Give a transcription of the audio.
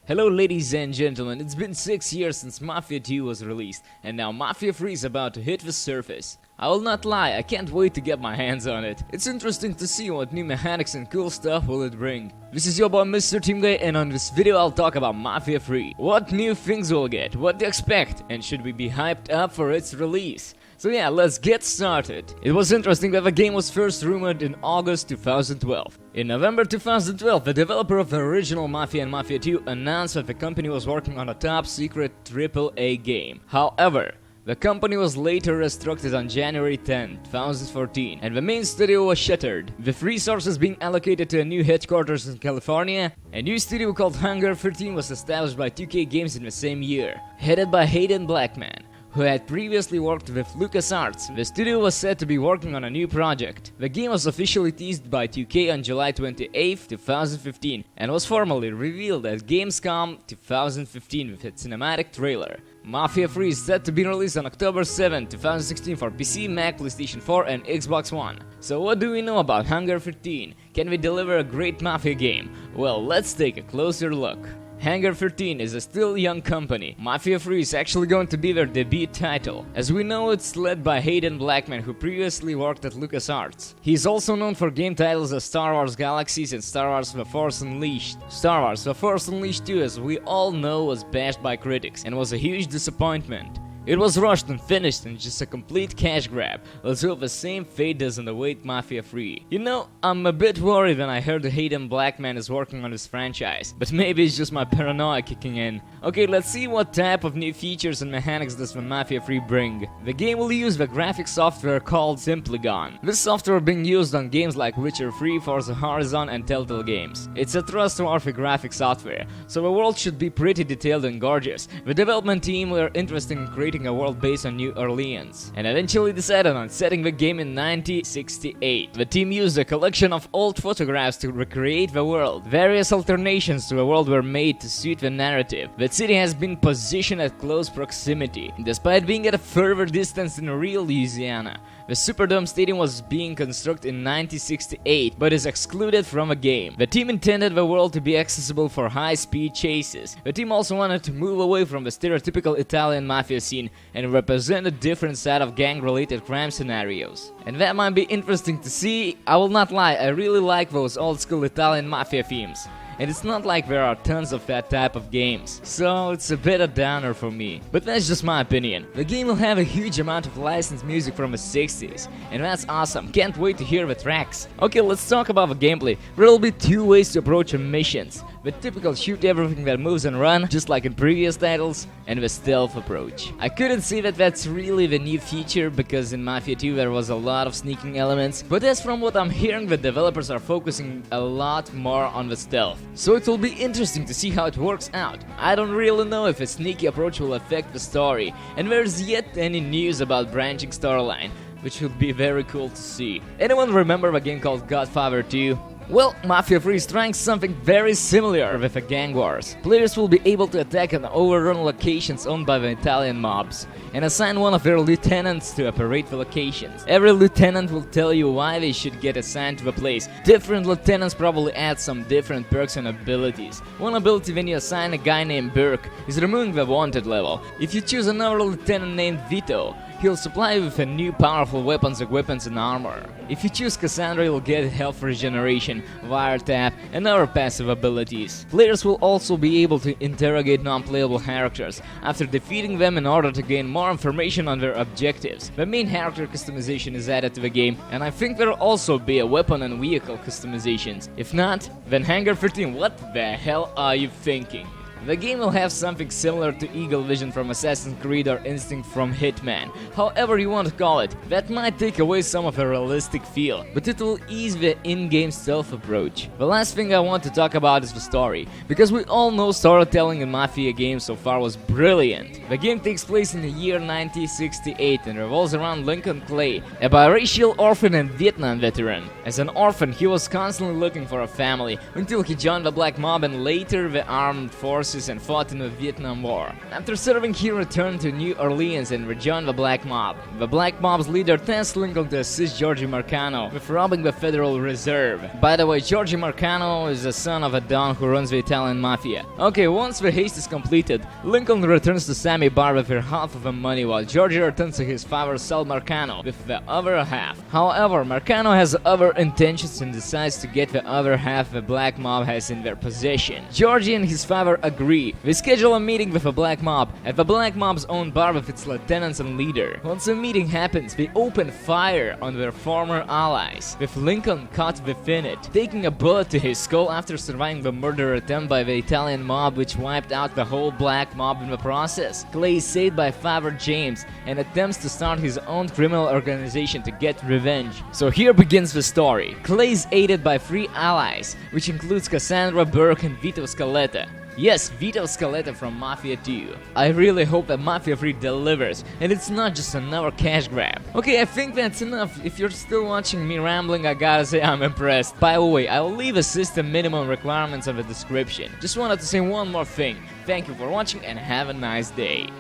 Hello ladies and gentlemen, it's been 6 years since Mafia 2 was released, and now Mafia 3 is about to hit the surface. I will not lie, I can't wait to get my hands on it. It's interesting to see what new mechanics and cool stuff will it bring. This is your boy Mr. Team Guy, and on this video I'll talk about Mafia 3. What new things we'll get, what to expect, and should we be hyped up for its release? So yeah, let's get started. It was interesting that the game was first rumored in August 2012. In November 2012, the developer of the original Mafia and Mafia 2 announced that the company was working on a top secret AAA game. However, the company was later restructured on January 10, 2014, and the main studio was shuttered, with resources being allocated to a new headquarters in California. A new studio called Hangar 13 was established by 2K Games in the same year, headed by Hayden Blackman, who had previously worked with LucasArts. The studio was said to be working on a new project. The game was officially teased by 2K on July 28, 2015, and was formally revealed at Gamescom 2015 with its cinematic trailer. Mafia 3 is set to be released on October 7, 2016 for PC, Mac, PlayStation 4 and Xbox One. So what do we know about Hangar 13? Can we deliver a great Mafia game? Well, let's take a closer look. Hangar 13 is a still young company. Mafia 3 is actually going to be their debut title. As we know, it's led by Hayden Blackman, who previously worked at LucasArts. He's also known for game titles as Star Wars Galaxies and Star Wars The Force Unleashed. Star Wars The Force Unleashed 2, as we all know, was bashed by critics and was a huge disappointment. It was rushed and finished and just a complete cash grab. Let's hope the same fate doesn't await Mafia 3. You know, I'm a bit worried when I heard Hayden Blackman is working on this franchise, but maybe it's just my paranoia kicking in. Okay, let's see what type of new features and mechanics does the Mafia 3 bring. The game will use the graphics software called Simplygon. This software being used on games like Witcher 3, Forza Horizon and Telltale Games. It's a trustworthy graphics software, so the world should be pretty detailed and gorgeous. The development team were interested in creating a world based on New Orleans, and eventually decided on setting the game in 1968. The team used a collection of old photographs to recreate the world. Various alternations to the world were made to suit the narrative. The city has been positioned at close proximity, despite being at a further distance in real Louisiana. The Superdome Stadium was being constructed in 1968, but is excluded from the game. The team intended the world to be accessible for high-speed chases. The team also wanted to move away from the stereotypical Italian mafia scene and represent a different side of gang-related crime scenarios. And that might be interesting to see. I will not lie, I really like those old-school Italian mafia themes. And it's not like there are tons of that type of games, so it's a bit a downer for me. But that's just my opinion. The game will have a huge amount of licensed music from the 60s, and that's awesome, can't wait to hear the tracks. Okay, let's talk about the gameplay. There will be two ways to approach the missions. The typical shoot everything that moves and run, just like in previous titles, and the stealth approach. I couldn't say that that's really the new feature, because in Mafia 2 there was a lot of sneaking elements, but as from what I'm hearing, the developers are focusing a lot more on the stealth. So it will be interesting to see how it works out. I don't really know if a sneaky approach will affect the story, and there's yet any news about branching storyline, which would be very cool to see. Anyone remember a game called Godfather 2? Well, Mafia 3 is trying something very similar with the gang wars. Players will be able to attack and overrun locations owned by the Italian mobs, and assign one of their lieutenants to operate the locations. Every lieutenant will tell you why they should get assigned to the place. Different lieutenants probably add some different perks and abilities. One ability when you assign a guy named Burke is removing the wanted level. If you choose another lieutenant named Vito, he'll supply you with a new powerful weapons, equipments and armor. If you choose Cassandra, you'll get health regeneration, wiretap and other passive abilities. Players will also be able to interrogate non-playable characters after defeating them in order to gain more information on their objectives. The main character customization is added to the game, and I think there'll also be a weapon and vehicle customizations. If not, then Hangar 13, what the hell are you thinking? The game will have something similar to Eagle Vision from Assassin's Creed or Instinct from Hitman, however you want to call it. That might take away some of the realistic feel, but it will ease the in-game stealth approach. The last thing I want to talk about is the story, because we all know storytelling in Mafia games so far was brilliant. The game takes place in the year 1968 and revolves around Lincoln Clay, a biracial orphan and Vietnam veteran. As an orphan, he was constantly looking for a family, until he joined the Black Mob and later the armed forces forces and fought in the Vietnam War. After serving, he returned to New Orleans and rejoined the Black Mob. The Black Mob's leader tasked Lincoln to assist Georgie Marcano with robbing the Federal Reserve. By the way, Georgie Marcano is the son of a Don who runs the Italian Mafia. Okay, once the haste is completed, Lincoln returns to Sammy Barr with her half of the money, while Georgie returns to his father Sal Marcano with the other half. However, Marcano has other intentions and decides to get the other half the Black Mob has in their possession. Georgie and his father agree. They schedule a meeting with the Black Mob at the Black Mob's own bar with its lieutenants and leader. Once the meeting happens, they open fire on their former allies, with Lincoln caught within it, taking a bullet to his skull after surviving the murder attempt by the Italian mob, which wiped out the whole Black Mob in the process. Clay is saved by Father James and attempts to start his own criminal organization to get revenge. So here begins the story. Clay is aided by 3 allies, which includes Cassandra Burke and Vito Scaletta. Yes, Vito Scaletta from Mafia II. I really hope that Mafia III delivers, and it's not just another cash grab. Okay, I think that's enough. If you're still watching me rambling, I gotta say I'm impressed. By the way, I'll leave a system minimum requirements in the description. Just wanted to say one more thing. Thank you for watching and have a nice day.